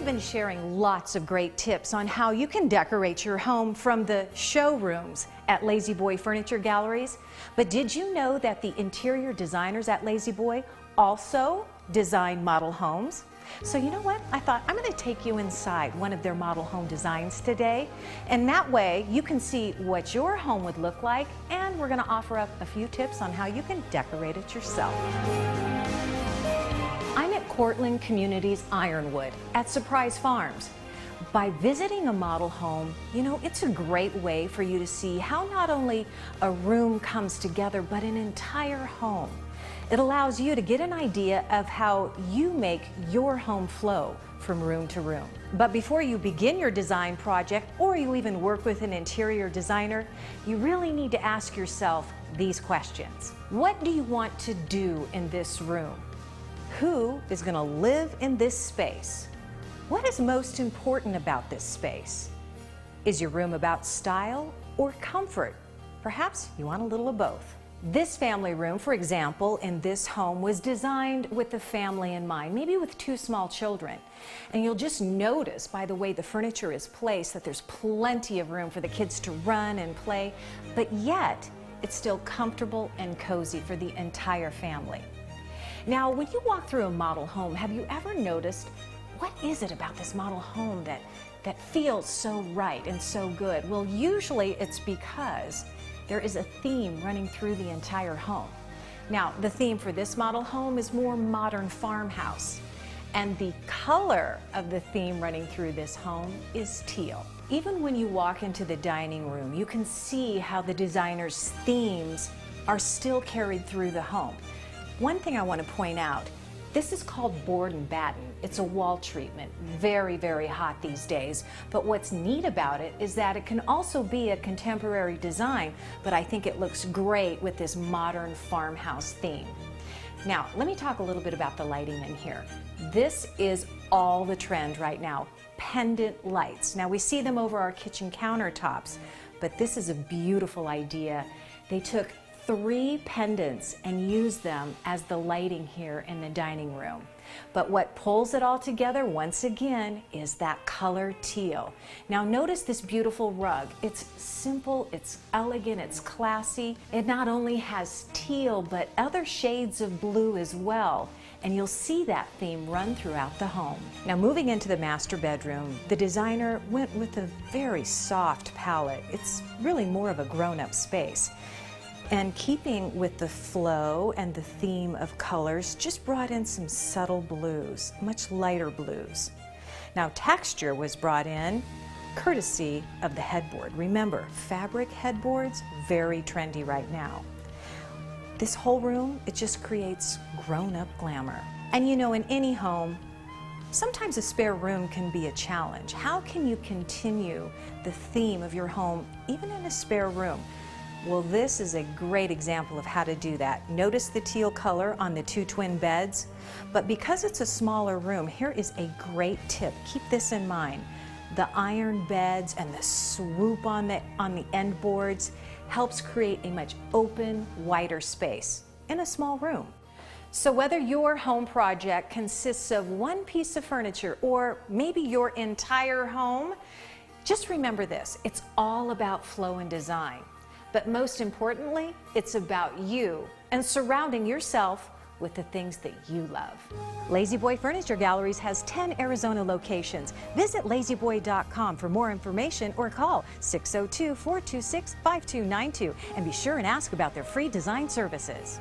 We've been sharing lots of great tips on how you can decorate your home from the showrooms at Lazy Boy Furniture Galleries. But did you know that the interior designers at Lazy Boy also design model homes? So you know what? I thought I'm going to take you inside one of their model home designs today. And that way you can see what your home would look like, and we're going to offer up a few tips on how you can decorate it yourself. I'm at Cortland Communities Ironwood at Surprise Farms. By visiting a model home, you know, it's a great way for you to see how not only a room comes together, but an entire home. It allows you to get an idea of how you make your home flow from room to room. But before you begin your design project, or you even work with an interior designer, you really need to ask yourself these questions. What do you want to do in this room? Who is going to live in this space? What is most important about this space? Is your room about style or comfort? Perhaps you want a little of both. This family room, for example, in this home was designed with the family in mind, maybe with 2 small children. And you'll just notice by the way the furniture is placed that there's plenty of room for the kids to run and play, but yet it's still comfortable and cozy for the entire family. Now, when you walk through a model home, have you ever noticed what is it about this model home that feels so right and so good? Well, usually it's because there is a theme running through the entire home. Now, the theme for this model home is more modern farmhouse, and the color of the theme running through this home is teal. Even when you walk into the dining room, you can see how the designer's themes are still carried through the home. One thing I want to point out, this is called board and batten. It's a wall treatment, very, very hot these days. But what's neat about it is that it can also be a contemporary design, but I think it looks great with this modern farmhouse theme. Now, let me talk a little bit about the lighting in here. This is all the trend right now, pendant lights. Now, we see them over our kitchen countertops, but this is a beautiful idea. They took 3 pendants and use them as the lighting here in the dining room. But what pulls it all together once again is that color teal. Now notice this beautiful rug. It's simple, it's elegant, it's classy. It not only has teal but other shades of blue as well. And you'll see that theme run throughout the home. Now moving into the master bedroom, the designer went with a very soft palette. It's really more of a grown-up space. And keeping with the flow and the theme of colors, just brought in some subtle blues, much lighter blues. Now texture was brought in courtesy of the headboard. Remember, fabric headboards, very trendy right now. This whole room, it just creates grown-up glamour. And you know, in any home, sometimes a spare room can be a challenge. How can you continue the theme of your home even in a spare room? Well, this is a great example of how to do that. Notice the teal color on the 2 twin beds, but because it's a smaller room, here is a great tip. Keep this in mind. The iron beds and the swoop on the end boards helps create a much open, wider space in a small room. So whether your home project consists of one piece of furniture or maybe your entire home, just remember this, it's all about flow and design. But most importantly, it's about you and surrounding yourself with the things that you love. Lazy Boy Furniture Galleries has 10 Arizona locations. Visit lazyboy.com for more information or call 602-426-5292 and be sure and ask about their free design services.